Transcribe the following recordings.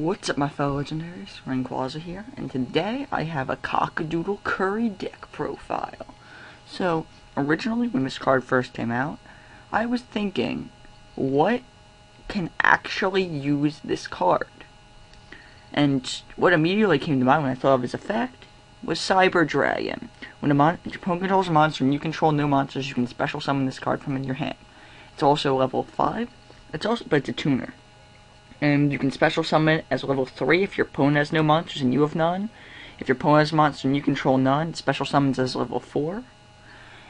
What's up, my fellow legendaries? Rayquaza here, and today I have a Cockadoodledoo deck profile. So, originally when this card first came out, I was thinking, what can actually use this card? And what immediately came to mind when I thought of his effect was Cyber Dragon. When your opponent controls a monster and you control no monsters, you can special summon this card from in your hand. It's also level 5, but it's a tuner. And you can special summon it as level 3 if your opponent has no monsters and you have none. If your opponent has a monster and you control none, it special summons as level 4.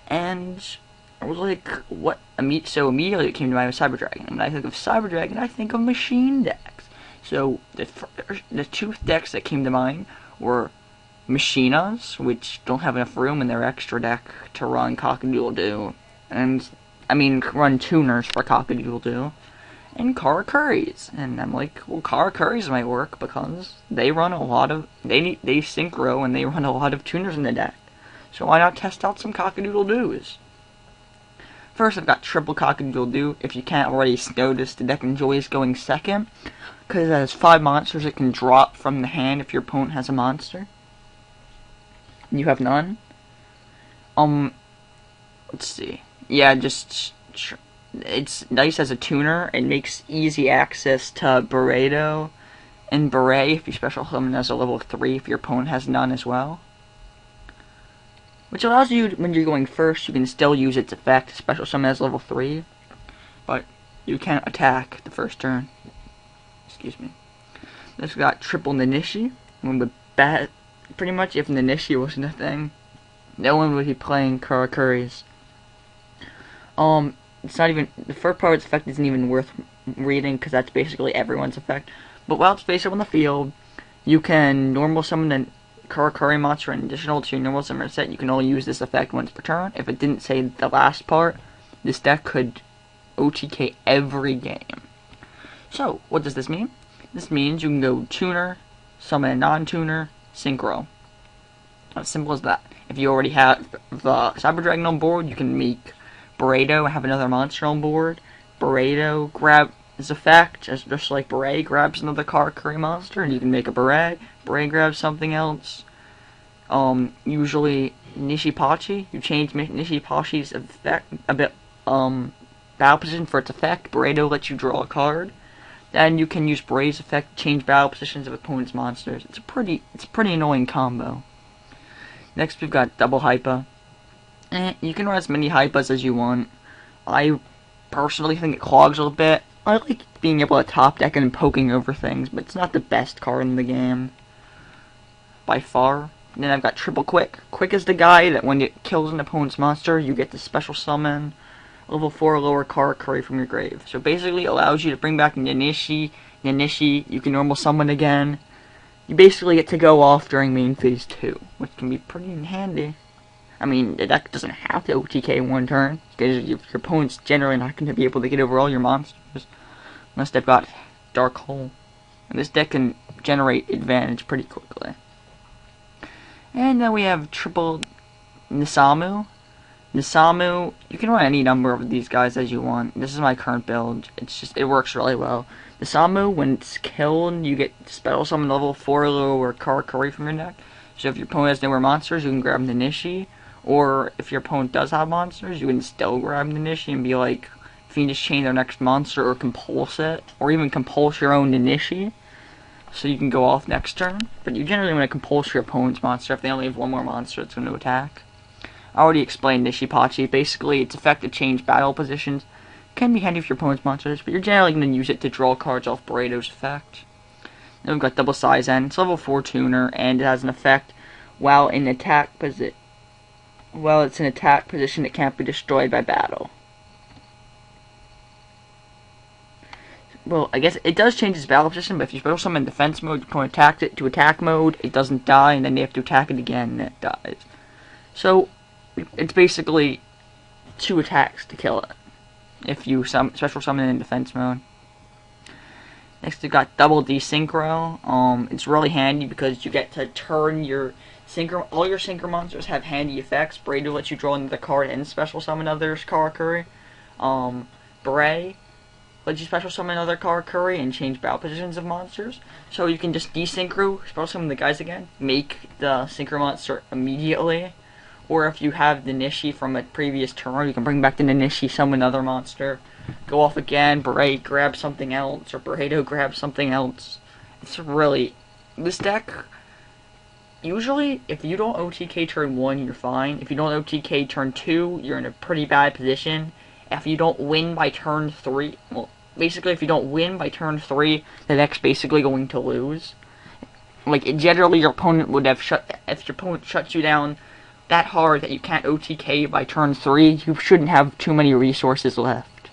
And I was like, what? So immediately it came to mind with Cyber Dragon. And when I think of Cyber Dragon, I think of machine decks. So the two decks that came to mind were Machinas, which don't have enough room in their extra deck to run Cockadoodledoo. Run tuners for Cockadoodledoo. And Karakuris, and I'm like, well, Karakuris might work because they run a lot of they synchro and they run a lot of tuners in the deck. So why not test out some Cockadoodledoos? First, I've got triple Cockadoodledoo. If you can't already notice, the deck enjoys going second because it has 5 monsters it can drop from the hand if your opponent has a monster. And you have none. Let's see. Yeah, it's nice as a tuner. It makes easy access to Burrito and Beret if you special summon as a level 3 if your opponent has none as well. Which allows you, when you're going first, you can still use its effect, special summon as level 3, but you can't attack the first turn. Excuse me. This got triple Nanishi. Pretty much if Nanishi wasn't a thing, no one would be playing Karakuris. It's not even, the first part of its effect isn't even worth reading because that's basically everyone's effect. But while it's face up on the field, you can normal summon a Karakuri monster in additional to your normal summon set. You can only use this effect once per turn. If it didn't say the last part, this deck could OTK every game. So, what does this mean? This means you can go tuner, summon a non-tuner, synchro. As simple as that. If you already have the Cyber Dragon on board, you can make Burrito have another monster on board. Burrito grab his effect, just like Beret grabs another Karakuri monster, and you can make a Beret. Beret grabs something else. Usually Nishipachi, you change Nishipachi's effect a bit. Battle position for its effect. Burrito lets you draw a card. Then you can use Beret's effect to change battle positions of opponent's monsters. It's a pretty annoying combo. Next we've got double Hypa. You can run as many Hypas as you want. I personally think it clogs a little bit. I like being able to top deck and poking over things, but it's not the best card in the game. By far. And then I've got triple Quick. Quick is the guy that when it kills an opponent's monster, you get to special summon level 4 or lower Karakuri from your grave. So basically it allows you to bring back Nanishi, you can normal summon again. You basically get to go off during main phase 2, which can be pretty handy. The deck doesn't have to OTK in one turn, because your opponent's generally not going to be able to get over all your monsters, unless they've got Dark Hole. And this deck can generate advantage pretty quickly. And then we have triple Nisamu. Nisamu, you can run any number of these guys as you want. This is my current build. It works really well. Nisamu, when it's killed, you get special summon level 4 or Karakuri from your deck. So if your opponent has no more monsters, you can grab Nanishi. Or if your opponent does have monsters, you can still grab Nanishi and be like, Fiendish Chain their next monster or compulse it. Or even compulse your own Nanishi. So you can go off next turn. But you generally want to compulse your opponent's monster if they only have one more monster that's going to attack. I already explained Nishipachi. Basically, its effect to change battle positions can be handy for your opponent's monsters, but you're generally going to use it to draw cards off Burrito's effect. Then we've got double Saizen. It's level 4 tuner, and it has an effect while it's in attack position, it can't be destroyed by battle. Well, I guess it does change its battle position, but if you special summon in defense mode, your opponent attacks it to attack mode, it doesn't die, and then they have to attack it again, and it dies. So, it's basically 2 attacks to kill it, if you special summon in defense mode. Next, we've got double Desynchro. It's really handy because you get to turn your synchro. All your synchro monsters have handy effects. Burrito lets you draw another card and special summon others. Karakuri. Beret lets you special summon another Karakuri and change battle positions of monsters. So you can just desynchro, special summon the guys again, make the synchro monster immediately. Or if you have the Nishi from a previous turn, you can bring back the Nishi, summon another monster, go off again, Berate, grab something else, or Burrito, grab something else. It's really... This deck, usually, if you don't OTK turn 1, you're fine. If you don't OTK turn 2, you're in a pretty bad position. If you don't win by turn 3, well, basically if you don't win by turn 3, the deck's basically going to lose. Like, generally your opponent would have if your opponent shuts you down that hard that you can't OTK by turn 3, you shouldn't have too many resources left.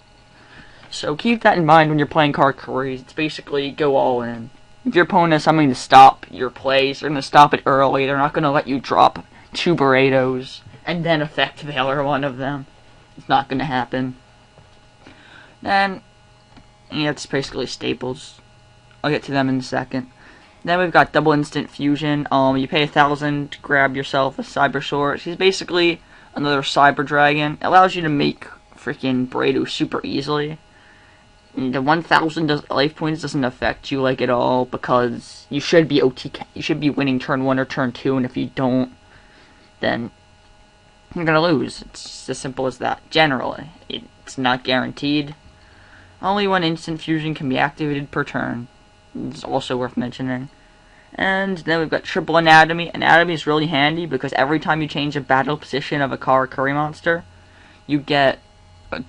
So keep that in mind when you're playing Karakuri. It's basically go all in. If your opponent has something to stop your plays, they're going to stop it early. They're not going to let you drop 2 Burritos and then affect the other one of them. It's not going to happen. Then, yeah, it's basically staples. I'll get to them in a second. Then we've got double instant fusion. You pay 1,000 to grab yourself a Cyber Sword. She's basically another Cyber Dragon. It allows you to make freaking Burrito super easily. And the 1,000 life points doesn't affect you like at all because you should be OTK. You should be winning turn 1 or turn 2, and if you don't, then you're gonna lose. It's as simple as that. Generally, it's not guaranteed. Only 1 instant fusion can be activated per turn. It's also worth mentioning. And then we've got triple anatomy. Anatomy is really handy because every time you change a battle position of a Karakuri monster, you get a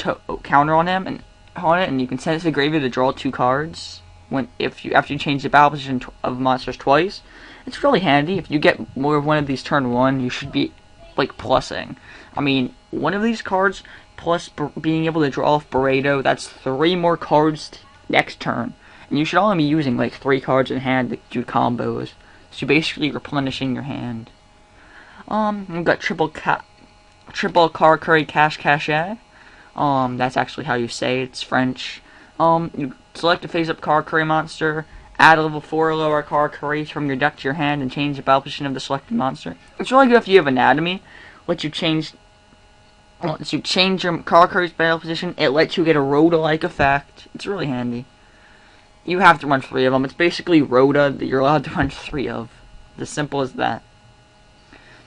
counter on him and you can send it to the graveyard to draw 2 cards. After you change the battle position of monsters twice, it's really handy. If you get more of one of these turn 1, you should be like plussing. I mean, one of these cards plus being able to draw off Burrito, that's 3 more cards next turn. And you should only be using like 3 cards in hand to do combos. So you're basically replenishing your hand. We've got triple Karakuri Cache. That's actually how you say it. It's French. You select a face-up Karakuri monster, add a level 4 or lower Karakuri from your deck to your hand, and change the battle position of the selected monster. It's really good if you have anatomy. Once you change your Karakuri's battle position, it lets you get a Rhoda-like effect. It's really handy. You have to run 3 of them. It's basically Rhoda that you're allowed to run 3 of. As simple as that.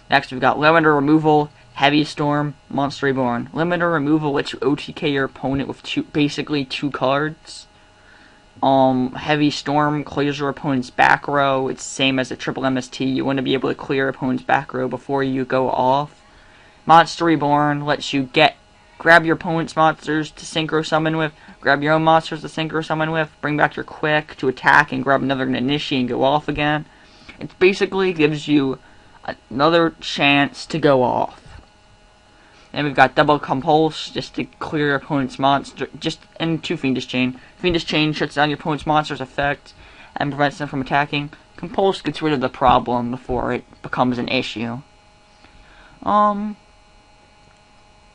Next, we've got Limiter Removal, Heavy Storm, Monster Reborn. Limiter Removal lets you OTK your opponent with basically 2 cards. Heavy Storm clears your opponent's back row. It's the same as a triple MST. You want to be able to clear your opponent's back row before you go off. Monster Reborn lets you grab your opponent's monsters to synchro summon with, grab your own monsters to synchro summon with, bring back your quick to attack and grab another Nanishi and go off again. It basically gives you another chance to go off. And we've got double Compulse, just to clear your opponent's monster, and 2 Fiendish Chain. Fiendish Chain shuts down your opponent's monster's effect and prevents them from attacking. Compulse gets rid of the problem before it becomes an issue.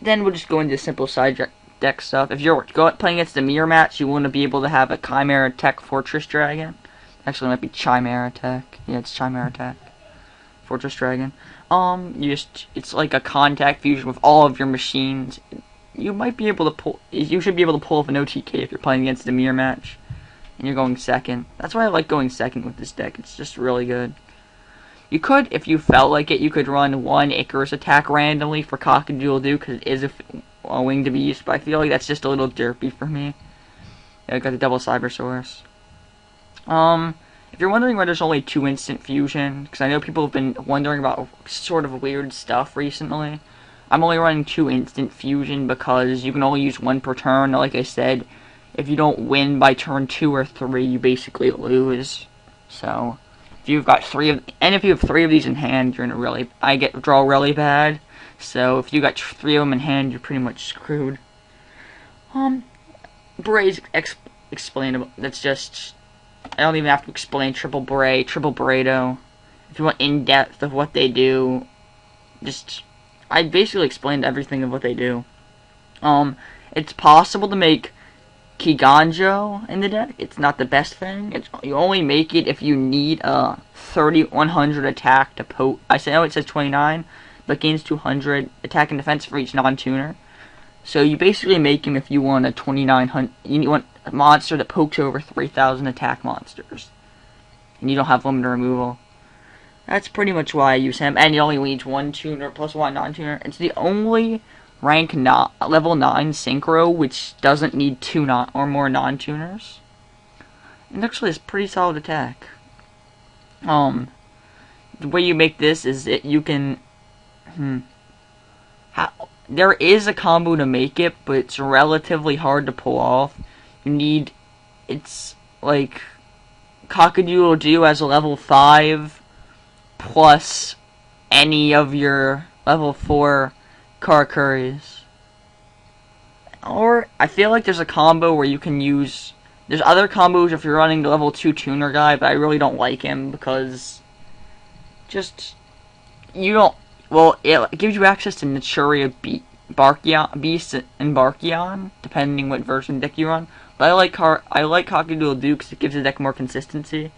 Then we'll just go into simple side deck stuff. If you're playing against the mirror match, you want to be able to have a Chimera Tech Fortress Dragon. Actually, it might be Chimera Tech. Yeah, it's Chimera Tech. Fortress Dragon. It's like a contact fusion with all of your machines. You should be able to pull off an OTK if you're playing against the mirror match. And you're going second. That's why I like going second with this deck. It's just really good. You could, if you felt like it, you could run 1 Icarus attack randomly for Cockadoodledoo, because it is a winged beast, but I feel like that's just a little derpy for me. Yeah, I got the double Cybersaurus. If you're wondering why there's only 2 instant fusion, because I know people have been wondering about sort of weird stuff recently, I'm only running 2 instant fusion because you can only use 1 per turn. Like I said, if you don't win by turn 2 or 3, you basically lose. So if you've got 3 of, and if you have 3 of these in hand, you're in a really, draw really bad. So if you got 3 of them in hand, you're pretty much screwed. Beret's explainable. That's just, I don't even have to explain triple Beret, triple Burrito. If you want in depth of what they do, I basically explained everything of what they do. It's possible to make Kiganjo in the deck. It's not the best thing. You only make it if you need a 30-100 attack to I know it says 29, but gains 200 attack and defense for each non-tuner. So you basically make him if you want a 2900. You want a monster that pokes over 3,000 attack monsters, and you don't have limited removal. That's pretty much why I use him. And you only needs one tuner plus one non-tuner. It's the only level 9 synchro which doesn't need two or more non-tuners. And actually, it's a pretty solid attack. The way you make this is you can. There is a combo to make it, but it's relatively hard to pull off. It's like Cockadoodledoo as a level 5 plus any of your level 4 Karakuris. Or I feel like there's a combo where you can use. There's other combos if you're running the level 2 tuner guy, but I really don't like him because you don't. Well, it gives you access to Naturia Beast and Barkion, depending what version deck you run. But I like Cockadoodledoo because it gives the deck more consistency.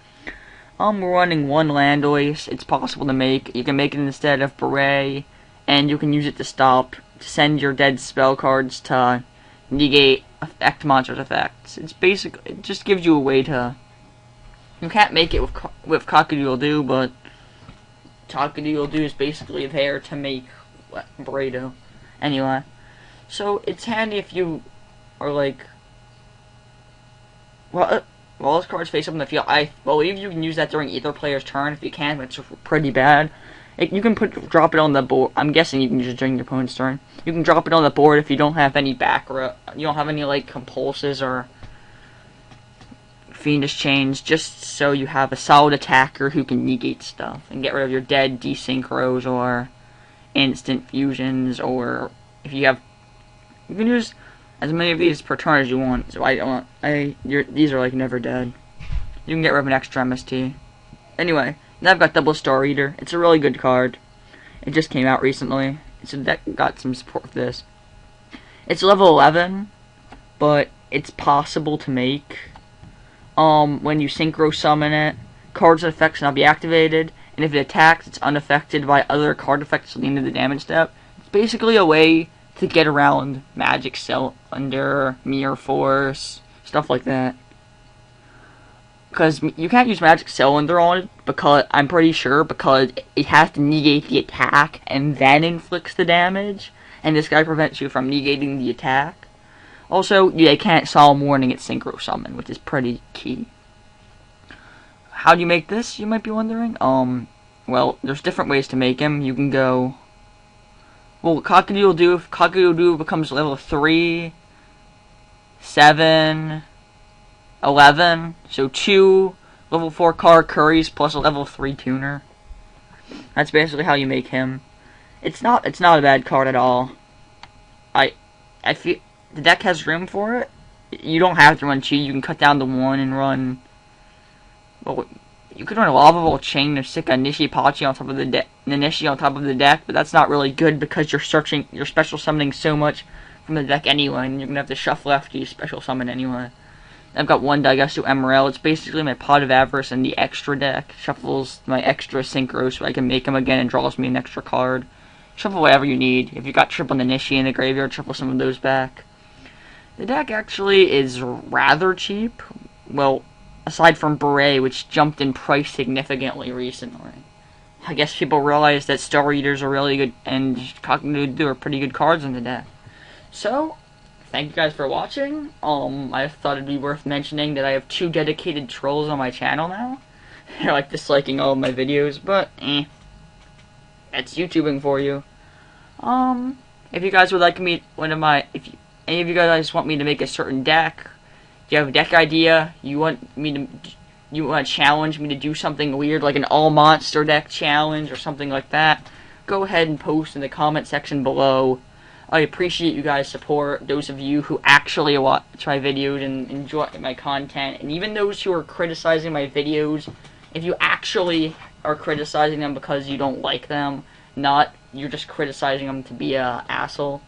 We're running one Landoise. It's possible to make. You can make it instead of Beret, and you can use it to send your dead spell cards to negate effect monsters' effects. It just gives you a way to. You can't make it with Cockadoodledoo, but Cockadoodledoo is basically there to make Burrito. Anyway, so it's handy if you are like, well, this card's face up in the field. I believe you can use that during either player's turn. If you can, but it's pretty bad. You can drop it on the board. I'm guessing you can use it during your opponent's turn. You can drop it on the board if you don't have any back row. You don't have any like compulses or Fiendish Chains, just so you have a solid attacker who can negate stuff and get rid of your dead desynchros or instant fusions, or if you can use as many of these per turn as you want. So these are like never dead. You can get rid of an extra MST. Anyway, now I've got Double Star Eater. It's a really good card. It just came out recently. So that got some support for this. It's level 11, but it's possible to make. When you synchro summon it, cards and effects will not be activated, and if it attacks, it's unaffected by other card effects at the end of the damage step. It's basically a way to get around Magic Cylinder, Mirror Force, stuff like that. Because you can't use Magic Cylinder on it, because it has to negate the attack and then inflicts the damage, and this guy prevents you from negating the attack. Also, you can't Solemn Warning at Synchro Summon, which is pretty key. How do you make this, you might be wondering? Well, there's different ways to make him. You can go. Well, Cockadoodledoo, if Cockadoodledoo becomes level 3, 7, 11, so 2 level 4 Karakuris plus a level 3 tuner. That's basically how you make him. It's not a bad card at all. I feel the deck has room for it. You don't have to run Chi. You can cut down to 1 and run. Well, you could run a Lava Bolt Chain or stick a Nishipachi on top of the deck, but that's not really good because you're special summoning so much from the deck anyway, and you're gonna have to shuffle after you special summon anyway. I've got one Daigasu Emerald. It's basically my Pot of Avarice in the extra deck. Shuffles my extra synchro so I can make him again and draws me an extra card. Shuffle whatever you need. If you got triple Nishi in the graveyard, shuffle some of those back. The deck actually is rather cheap. Well, aside from Beret, which jumped in price significantly recently. I guess people realize that Star Eaters are really good, and Cockadoodledoo are pretty good cards in the deck. So, thank you guys for watching. I thought it'd be worth mentioning that I have 2 dedicated trolls on my channel now. They're like disliking all of my videos, but that's YouTubing for you. If you guys would like me, if any of you guys want me to make a certain deck, you have a deck idea, you want to challenge me to do something weird like an all monster deck challenge or something like that, go ahead and post in the comment section below. I appreciate you guys' support, those of you who actually watch my videos and enjoy my content, and even those who are criticizing my videos. If you actually are criticizing them because you don't like them, not you're just criticizing them to be a asshole.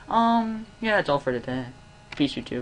Yeah, that's all for today. Peace, YouTube.